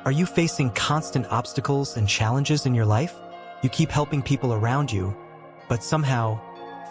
Are you facing constant obstacles and challenges in your life? You keep helping people around you, but somehow,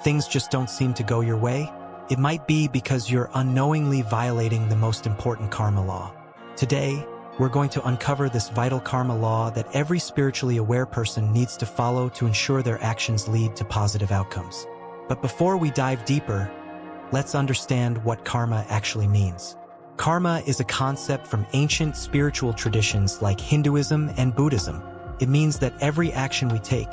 things just don't seem to go your way? It might be because you're unknowingly violating the most important karma law. Today, we're going to uncover this vital karma law that every spiritually aware person needs to follow to ensure their actions lead to positive outcomes. But before we dive deeper, let's understand what karma actually means. Karma is a concept from ancient spiritual traditions like Hinduism and Buddhism. It means that every action we take,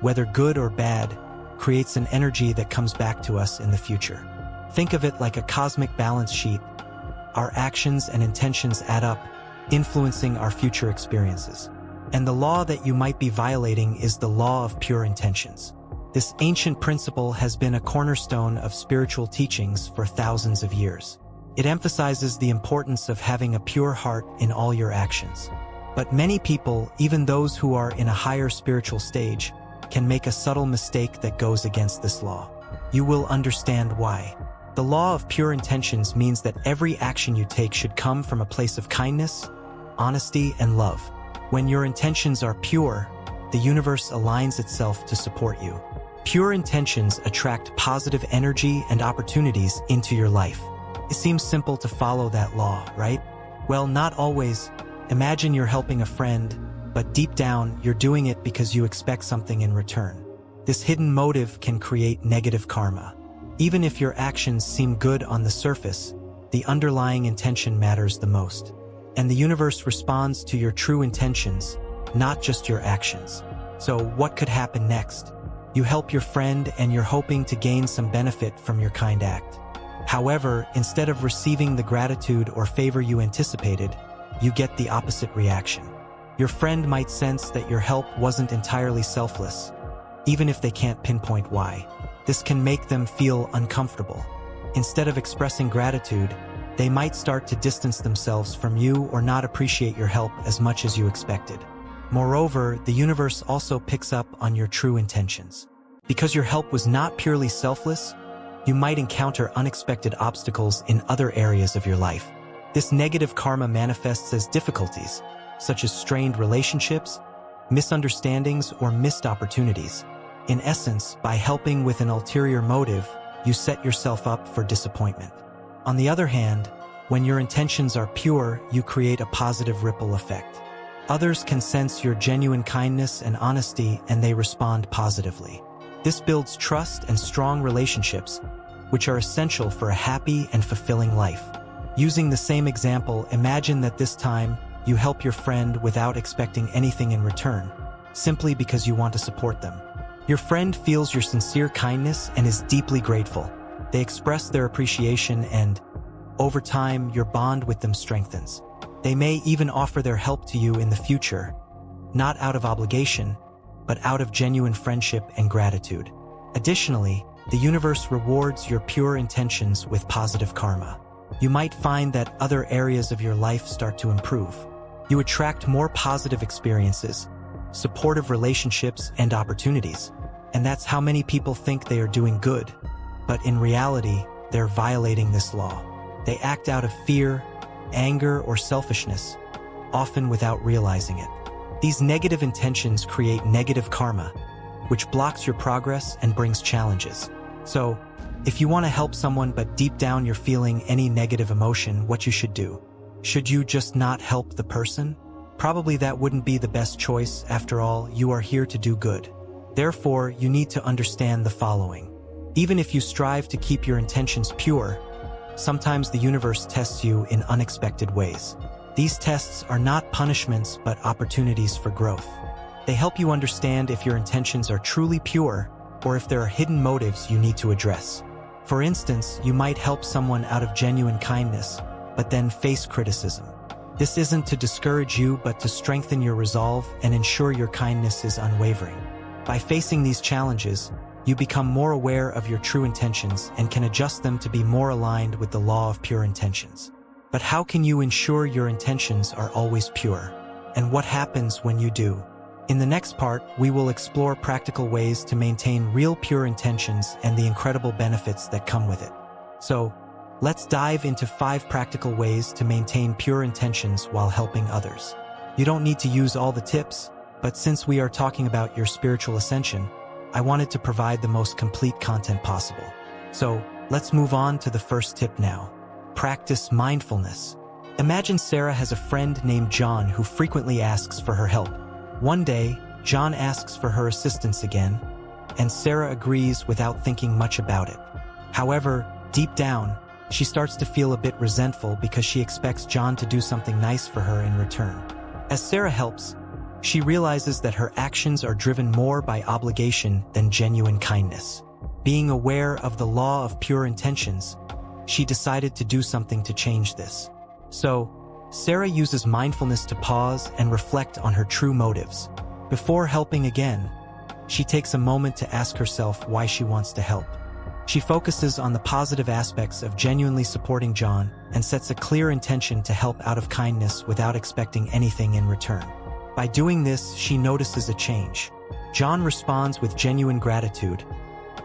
whether good or bad, creates an energy that comes back to us in the future. Think of it like a cosmic balance sheet. Our actions and intentions add up, influencing our future experiences. And the law that you might be violating is the law of pure intentions. This ancient principle has been a cornerstone of spiritual teachings for thousands of years. It emphasizes the importance of having a pure heart in all your actions. But many people, even those who are in a higher spiritual stage, can make a subtle mistake that goes against this law. You will understand why. The law of pure intentions means that every action you take should come from a place of kindness, honesty, and love. When your intentions are pure, the universe aligns itself to support you. Pure intentions attract positive energy and opportunities into your life. It seems simple to follow that law, right? Well, not always. Imagine you're helping a friend, but deep down, you're doing it because you expect something in return. This hidden motive can create negative karma. Even if your actions seem good on the surface, the underlying intention matters the most. And the universe responds to your true intentions, not just your actions. So what could happen next? You help your friend and you're hoping to gain some benefit from your kind act. However, instead of receiving the gratitude or favor you anticipated, you get the opposite reaction. Your friend might sense that your help wasn't entirely selfless, even if they can't pinpoint why. This can make them feel uncomfortable. Instead of expressing gratitude, they might start to distance themselves from you or not appreciate your help as much as you expected. Moreover, the universe also picks up on your true intentions. Because your help was not purely selfless, you might encounter unexpected obstacles in other areas of your life. This negative karma manifests as difficulties, such as strained relationships, misunderstandings, or missed opportunities. In essence, by helping with an ulterior motive, you set yourself up for disappointment. On the other hand, when your intentions are pure, you create a positive ripple effect. Others can sense your genuine kindness and honesty, and they respond positively. This builds trust and strong relationships, which are essential for a happy and fulfilling life. Using the same example, imagine that this time you help your friend without expecting anything in return, simply because you want to support them. Your friend feels your sincere kindness and is deeply grateful. They express their appreciation and, over time, your bond with them strengthens. They may even offer their help to you in the future, not out of obligation, but out of genuine friendship and gratitude. Additionally, the universe rewards your pure intentions with positive karma. You might find that other areas of your life start to improve. You attract more positive experiences, supportive relationships, and opportunities. And that's how many people think they are doing good. But in reality, they're violating this law. They act out of fear, anger, or selfishness, often without realizing it. These negative intentions create negative karma, which blocks your progress and brings challenges. So, if you want to help someone but deep down you're feeling any negative emotion, what you should do? Should you just not help the person? Probably that wouldn't be the best choice. After all, you are here to do good. Therefore, you need to understand the following. Even if you strive to keep your intentions pure, sometimes the universe tests you in unexpected ways. These tests are not punishments but opportunities for growth. They help you understand if your intentions are truly pure or if there are hidden motives you need to address. For instance, you might help someone out of genuine kindness, but then face criticism. This isn't to discourage you but to strengthen your resolve and ensure your kindness is unwavering. By facing these challenges, you become more aware of your true intentions and can adjust them to be more aligned with the law of pure intentions. But how can you ensure your intentions are always pure? And what happens when you do? In the next part, we will explore practical ways to maintain real pure intentions and the incredible benefits that come with it. So, let's dive into 5 practical ways to maintain pure intentions while helping others. You don't need to use all the tips, but since we are talking about your spiritual ascension, I wanted to provide the most complete content possible. So, let's move on to the first tip now. Practice mindfulness. Imagine Sarah has a friend named John who frequently asks for her help. One day, John asks for her assistance again, and Sarah agrees without thinking much about it. However, deep down, she starts to feel a bit resentful because she expects John to do something nice for her in return. As Sarah helps, she realizes that her actions are driven more by obligation than genuine kindness. Being aware of the law of pure intentions, she decided to do something to change this. So, Sarah uses mindfulness to pause and reflect on her true motives. Before helping again, she takes a moment to ask herself why she wants to help. She focuses on the positive aspects of genuinely supporting John and sets a clear intention to help out of kindness without expecting anything in return. By doing this, she notices a change. John responds with genuine gratitude,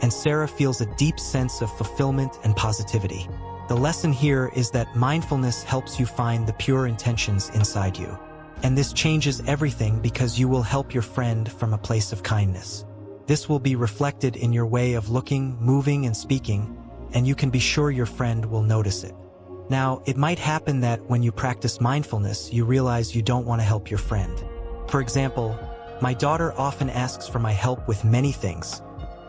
and Sarah feels a deep sense of fulfillment and positivity. The lesson here is that mindfulness helps you find the pure intentions inside you. And this changes everything because you will help your friend from a place of kindness. This will be reflected in your way of looking, moving, and speaking, and you can be sure your friend will notice it. Now, it might happen that when you practice mindfulness, you realize you don't want to help your friend. For example, my daughter often asks for my help with many things,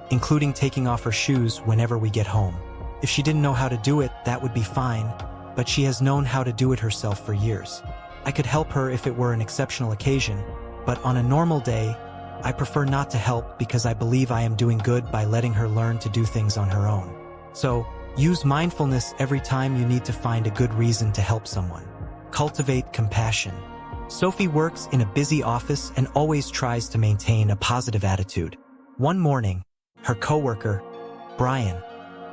including taking off her shoes whenever we get home. If she didn't know how to do it, that would be fine, but she has known how to do it herself for years. I could help her if it were an exceptional occasion, but on a normal day, I prefer not to help because I believe I am doing good by letting her learn to do things on her own. So, use mindfulness every time you need to find a good reason to help someone. Cultivate compassion. Sophie works in a busy office and always tries to maintain a positive attitude. One morning, her coworker, Brian,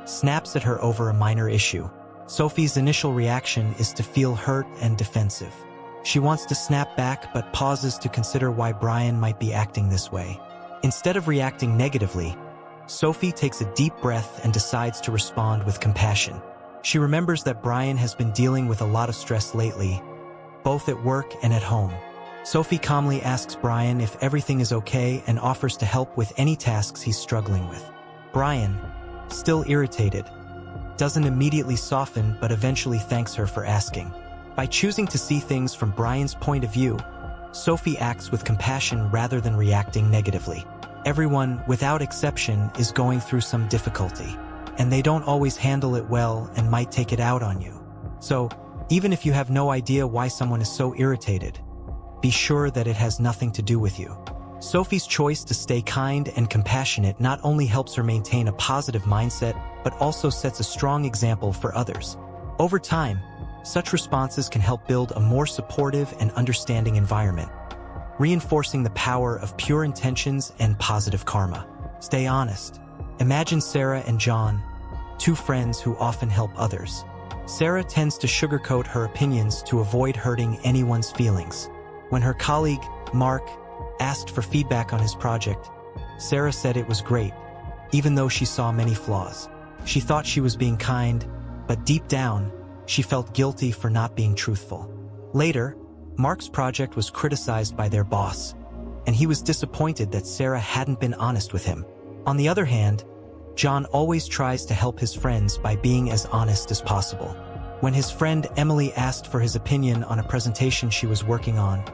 snaps at her over a minor issue. Sophie's initial reaction is to feel hurt and defensive. She wants to snap back but pauses to consider why Brian might be acting this way. Instead of reacting negatively, Sophie takes a deep breath and decides to respond with compassion. She remembers that Brian has been dealing with a lot of stress lately, both at work and at home. Sophie calmly asks Brian if everything is okay and offers to help with any tasks he's struggling with. Brian, still irritated, doesn't immediately soften but eventually thanks her for asking. By choosing to see things from Brian's point of view, Sophie acts with compassion rather than reacting negatively. Everyone, without exception, is going through some difficulty, and they don't always handle it well and might take it out on you. So, even if you have no idea why someone is so irritated, be sure that it has nothing to do with you. Sophie's choice to stay kind and compassionate not only helps her maintain a positive mindset, but also sets a strong example for others. Over time, such responses can help build a more supportive and understanding environment, reinforcing the power of pure intentions and positive karma. Stay honest. Imagine Sarah and John, two friends who often help others. Sarah tends to sugarcoat her opinions to avoid hurting anyone's feelings. When her colleague, Mark, asked for feedback on his project, Sarah said it was great, even though she saw many flaws. She thought she was being kind, but deep down, she felt guilty for not being truthful. Later, Mark's project was criticized by their boss, and he was disappointed that Sarah hadn't been honest with him. On the other hand, John always tries to help his friends by being as honest as possible. When his friend Emily asked for his opinion on a presentation she was working on,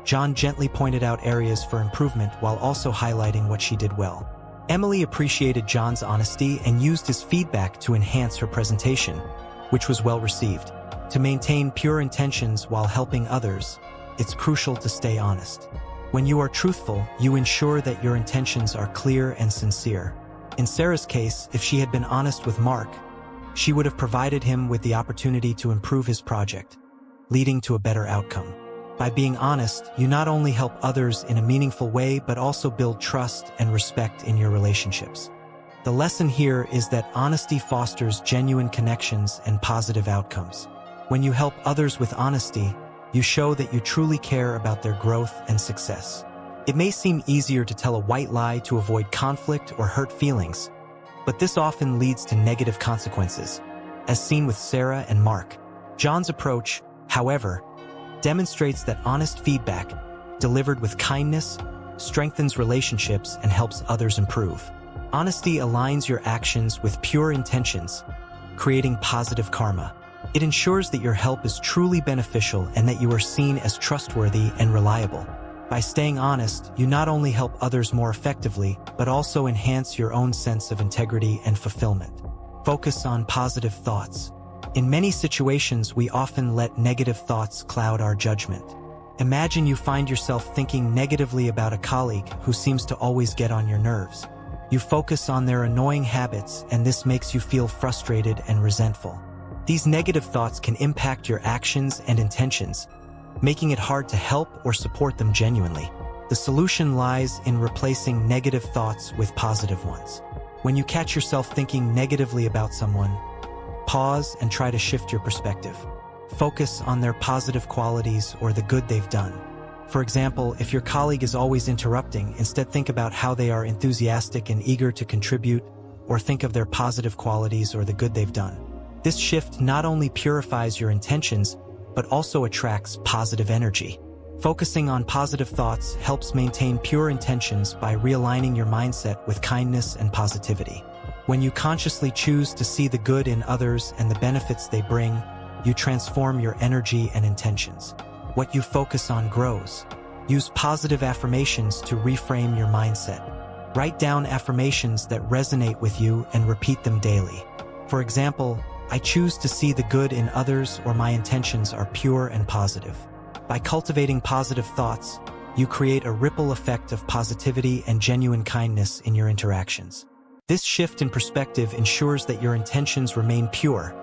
John gently pointed out areas for improvement while also highlighting what she did well. Emily appreciated John's honesty and used his feedback to enhance her presentation, which was well received. To maintain pure intentions while helping others, it's crucial to stay honest. When you are truthful, you ensure that your intentions are clear and sincere. In Sarah's case, if she had been honest with Mark, she would have provided him with the opportunity to improve his project, leading to a better outcome. By being honest, you not only help others in a meaningful way, but also build trust and respect in your relationships. The lesson here is that honesty fosters genuine connections and positive outcomes. When you help others with honesty, you show that you truly care about their growth and success. It may seem easier to tell a white lie to avoid conflict or hurt feelings, but this often leads to negative consequences, as seen with Sarah and Mark. John's approach, however, demonstrates that honest feedback, delivered with kindness, strengthens relationships and helps others improve. Honesty aligns your actions with pure intentions, creating positive karma. It ensures that your help is truly beneficial and that you are seen as trustworthy and reliable. By staying honest, you not only help others more effectively, but also enhance your own sense of integrity and fulfillment. Focus on positive thoughts. In many situations, we often let negative thoughts cloud our judgment. Imagine you find yourself thinking negatively about a colleague who seems to always get on your nerves. You focus on their annoying habits, and this makes you feel frustrated and resentful. These negative thoughts can impact your actions and intentions, making it hard to help or support them genuinely. The solution lies in replacing negative thoughts with positive ones. When you catch yourself thinking negatively about someone, pause and try to shift your perspective. Focus on their positive qualities or the good they've done. For example, if your colleague is always interrupting, instead think about how they are enthusiastic and eager to contribute, or think of their positive qualities or the good they've done. This shift not only purifies your intentions, but also attracts positive energy. Focusing on positive thoughts helps maintain pure intentions by realigning your mindset with kindness and positivity. When you consciously choose to see the good in others and the benefits they bring, you transform your energy and intentions. What you focus on grows. Use positive affirmations to reframe your mindset. Write down affirmations that resonate with you and repeat them daily. For example, I choose to see the good in others, or my intentions are pure and positive. By cultivating positive thoughts, you create a ripple effect of positivity and genuine kindness in your interactions. This shift in perspective ensures that your intentions remain pure,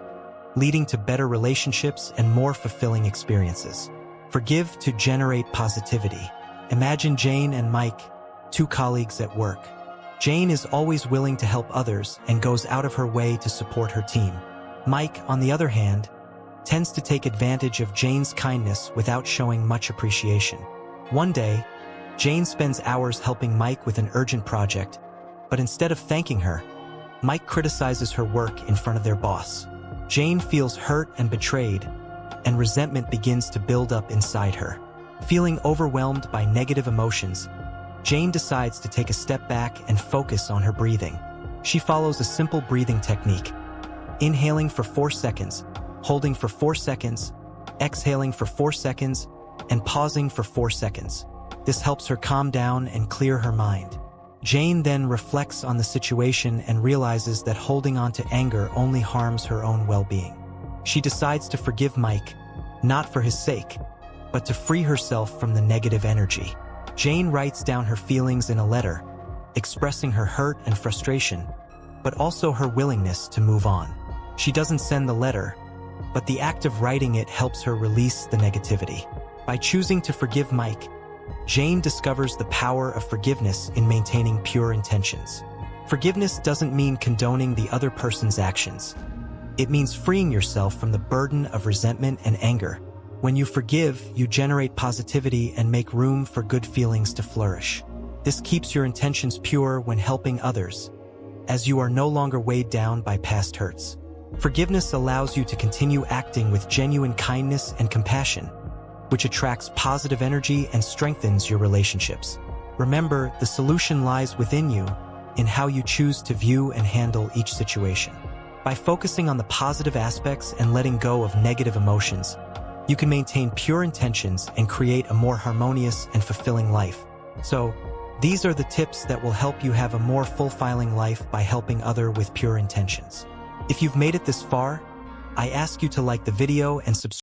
leading to better relationships and more fulfilling experiences. Forgive to generate positivity. Imagine Jane and Mike, two colleagues at work. Jane is always willing to help others and goes out of her way to support her team. Mike, on the other hand, tends to take advantage of Jane's kindness without showing much appreciation. One day, Jane spends hours helping Mike with an urgent project, but instead of thanking her, Mike criticizes her work in front of their boss. Jane feels hurt and betrayed, and resentment begins to build up inside her. Feeling overwhelmed by negative emotions, Jane decides to take a step back and focus on her breathing. She follows a simple breathing technique: inhaling for 4 seconds, holding for 4 seconds, exhaling for 4 seconds, and pausing for 4 seconds. This helps her calm down and clear her mind. Jane then reflects on the situation and realizes that holding on to anger only harms her own well-being. She decides to forgive Mike, not for his sake, but to free herself from the negative energy. Jane writes down her feelings in a letter, expressing her hurt and frustration, but also her willingness to move on. She doesn't send the letter, but the act of writing it helps her release the negativity. By choosing to forgive Mike, Jane discovers the power of forgiveness in maintaining pure intentions. Forgiveness doesn't mean condoning the other person's actions. It means freeing yourself from the burden of resentment and anger. When you forgive, you generate positivity and make room for good feelings to flourish. This keeps your intentions pure when helping others, as you are no longer weighed down by past hurts. Forgiveness allows you to continue acting with genuine kindness and compassion, which attracts positive energy and strengthens your relationships. Remember, the solution lies within you, in how you choose to view and handle each situation. By focusing on the positive aspects and letting go of negative emotions, you can maintain pure intentions and create a more harmonious and fulfilling life. So, these are the tips that will help you have a more fulfilling life by helping others with pure intentions. If you've made it this far, I ask you to like the video and subscribe